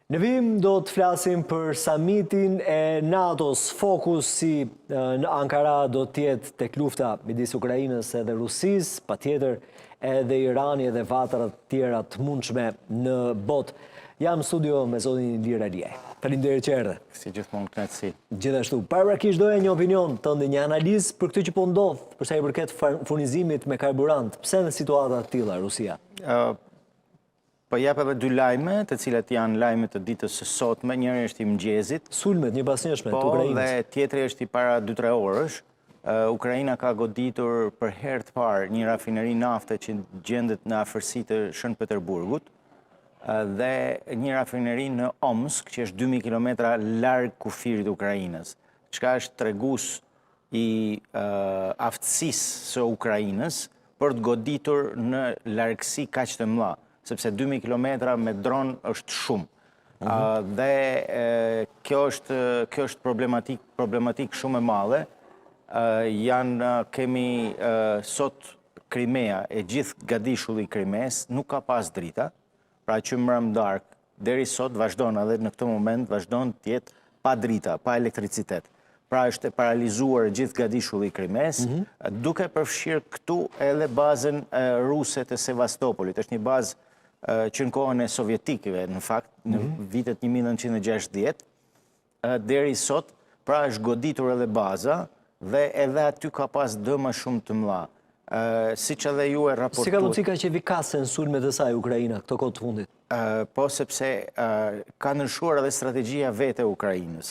Në vim do të flasim për samitin e NATO-s. Fokusi në Ankara do t'jetë tek lufta midis Ukrainës edhe Rusisë, patjetër edhe Irani edhe vatrat tjera të mundshme në botë. Jam në studio me zotin Ilir Aliaj. Faleminderit që erdhe. Si gjithmonë kënaqësi. Gjithashtu, paraprakisht doja një opinion tënd, një analizë për këtë që po ndodh, për sa i përket furnizimit me karburant. Pse në situata të tilla Rusia? Po jap edhe dy lajme, të cilat janë lajme të ditës së sotme. Njëri është i mëngjesit. Sulmet një pas njëshme të Ukrainës. Po, dhe tjetri është i para 2-3 orësh. Ukraina ka goditur për herë të parë një rafineri nafte që gjendet në afërsi të Shën Peterburgut dhe një rafineri në Omsk, që është 2000 kilometra larg kufirit Ukrainës. Çka është tregues i aftësisë së Ukrainës për të goditur në largësi kaq të mëdha, sepse 2000 kilometra me dron është shumë. Dhe kjo është problematik shumë e madhe. Kemi sot Krimea, e gjithë gadishulli i Krimes nuk ka pas drita, pra që mbrëm darkë, deri sot vazhdon, edhe në këtë moment vazhdon të jetë pa drita, pa elektricitet. Pra është paralizuar gjithë gadishulli i Krimes, duke përfshirë këtu edhe bazën ruse të Sevastopolit. Është një bazë që në kohën e sovjetikëve, në fakt, në vitet 1960, deri sot, pra është goditur edhe baza, dhe edhe aty ka pas dëma shumë të mëdha. Siç edhe ju e raportuat. Si ka mundësi ka qevikase në sulmet e saj Ukraina këto kohë të fundit? Po sepse ka ndryshuar edhe strategjia vete e Ukrainës.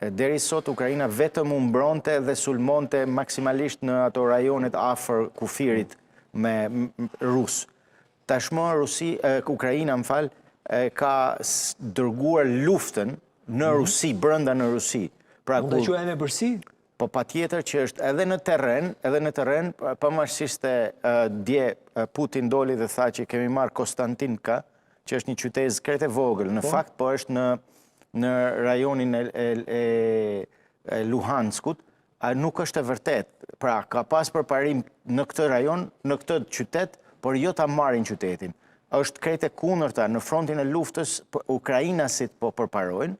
Deri sot Ukraina vetëm u mbronte dhe sulmonte maksimalisht në ato rajonet afër kufirit me rus. Tashmë Ukraina, ka dërguar luftën në Rusi, brenda në Rusi. Mund të quajmë përsi? Po patjetër që është edhe në terren, pavarësisht se dje Putin doli dhe tha që kemi marrë Konstantinka, që është një qytet krejt e vogël, në fakt po është në rajonin e Luhanskut, nuk është e vërtet. Pra ka pas përparim në këtë rajon, në këtë qytet, por jo ta marrin qytetin. Është krejt e kundërta, në frontin e luftës ukrainasit po përparojnë,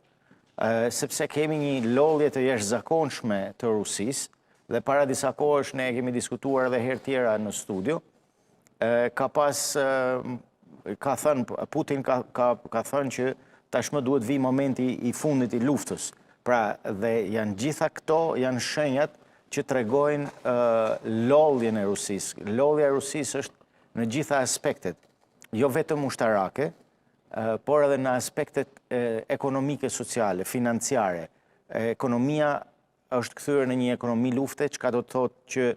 sepse kemi një lodhje të jashtëzakonshme të Rusisë, dhe para disa kohësh ne kemi diskutuar edhe herë tjera në studio. Putin ka thënë që tashmë duhet vi momenti i fundit i luftës. Pra dhe janë gjitha këto janë shenjat që tregojnë lodhjen e Rusisë. Lodhja e Rusisë është në gjitha aspektet, jo vetëm ushtarake, por edhe në aspektet ekonomike, sociale, financiare. Ekonomia është kthyer në një ekonomi lufte, çka do të thotë që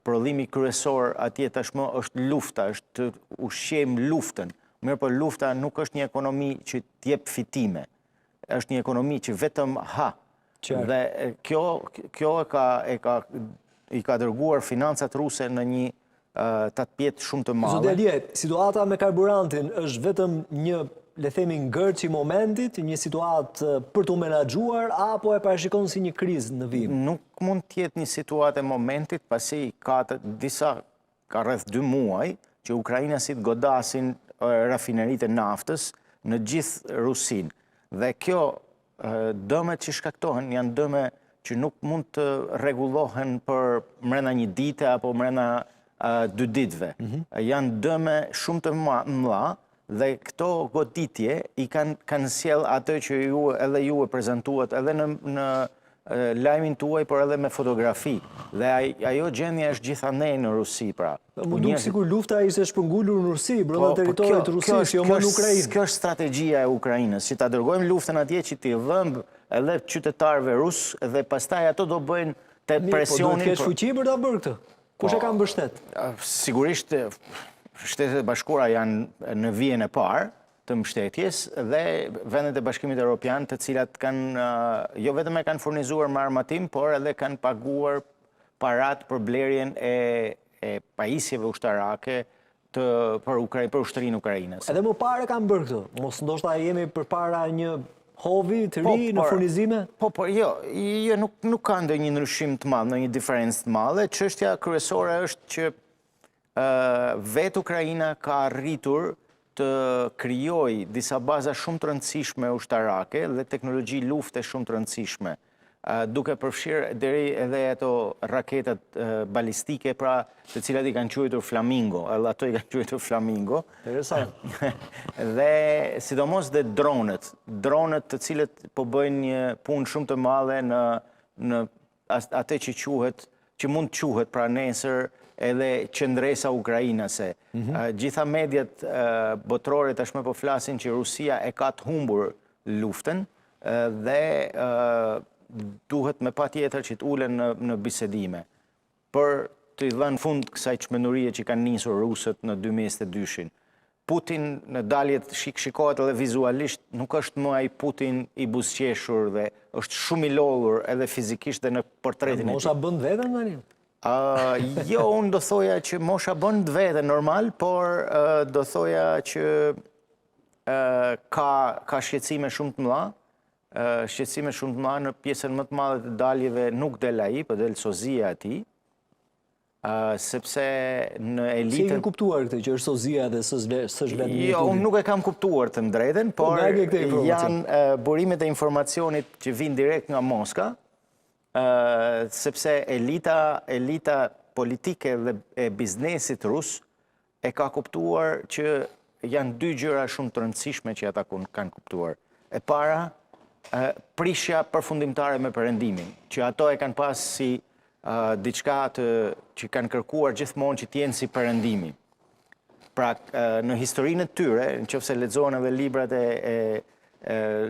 prodhimi kryesor atje tashmë është lufta, është të ushqejmë luftën. Mirë, por lufta nuk është një ekonomi që t'jep fitime. Është një ekonomi që vetëm ha. Dhe kjo i ka dërguar financat ruse në një tatpjet shumë të madhe. Zoti Aliaj, situata me karburantin është vetëm një, le themi, ngërç i momentit, një situatë për të menaxhuar, apo e parashikon si një krizë në vim? Nuk mund të jetë një situatë e momentit, pasi ka rreth 2 muaj që ukrainasit godasin rafineritë e naftës në gjithë Rusinë. Dhe kjo dëmet që shkaktohen janë dëme që nuk mund të rregullohen për mrena një dite apo mrena 2 ditëve. Janë dëme shumë të mëdha dhe këto goditje i kanë sjell atë që edhe ju e prezantuat edhe në lajmin tuaj, por edhe me fotografi. Dhe ajo gjendja është gjithandej në Rusi, pra. Më duk sikur lufta ishte shpërngulur në Rusi, brenda territorit të Rusisë, jo më në Ukrainë. Kjo është strategjia e Ukrainës, që ta dërgojmë luftën atje që t'i vëmë edhe qytetarëve rusë dhe pastaj ato do bëjnë te presionin. Po duhet kesh fuqi për ta bërë këtë? Kush e ka mbështet? Sigurisht, Shtetet e Bashkuara janë në vijën e parë të mbështetjes dhe vendet e Bashkimit Evropian, të cilat jo vetëm e kanë furnizuar me armatim, por edhe kanë paguar parat për blerjen e pajisjeve ushtarake për ushtërinë ukrainase. Edhe më parë kanë bërë këtë? Mos ndoshta jemi përpara një hovi të ri në furnizime? Jo, nuk ka ndonjë ndryshim të madh, ndonjë diferencë të madhe. Çështja kryesore është që vetë Ukraina ka arritur të krijojë disa baza shumë të rëndësishme ushtarake dhe teknologji lufte shumë të rëndësishme, duke përfshirë deri edhe ato raketat balistike, pra të cilat i kanë quajtur Flamingo, edhe ato i kanë quajtur Flamingo. Interesant. Dhe sidomos dhe dronet të cilët po bëjnë një punë shumë të madhe në atë që mund të quhet pra nesër edhe qendresa ukrainase. Gjitha mediat botërore tashmë po flasin që Rusia e ka të humbur luftën dhe duhet me patjetër që të ulen në bisedime për të i dhënë fund kësaj çmendurie që kanë nisur rusët në 2022-shin. Putin në daljet shikohet edhe vizualisht nuk është më ai Putin i buzëqeshur dhe është shumë i lodhur edhe fizikisht dhe në portretin e tij. Mosha bën veten tani? Jo, unë do thoja që mosha bën veten normal, por do thoja që ka shqetësime shumë të mëdha. Shqetësime shumë të mëdha në pjesën më të madhe të daljeve nuk del ai, po del sozia e tij. Sepse në elitën... Si e ke kuptuar këtë që është sozia dhe s'është vetëm Jo, unë nuk e kam kuptuar të drejtën, por janë burimet e informacionit që vinë direkt nga Moska, sepse elita politike dhe e biznesit rus e ka kuptuar që janë dy gjëra shumë të rëndësishme që ata kanë kuptuar. E para, prishja përfundimtare me perëndimin, që ato e kanë pas si diçka që kanë kërkuar gjithmonë që t'jenë si perëndimi. Pra, në historinë e tyre, nëse lexohen edhe librat e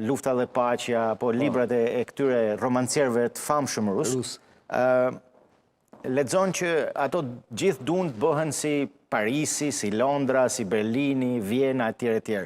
Lufta dhe Paqja, apo librat e këtyre romancierëve të famshëm rus, lexon që ato gjithë duan të bëhen si Parisi, si Londra, si Berlini, Vjena, etj.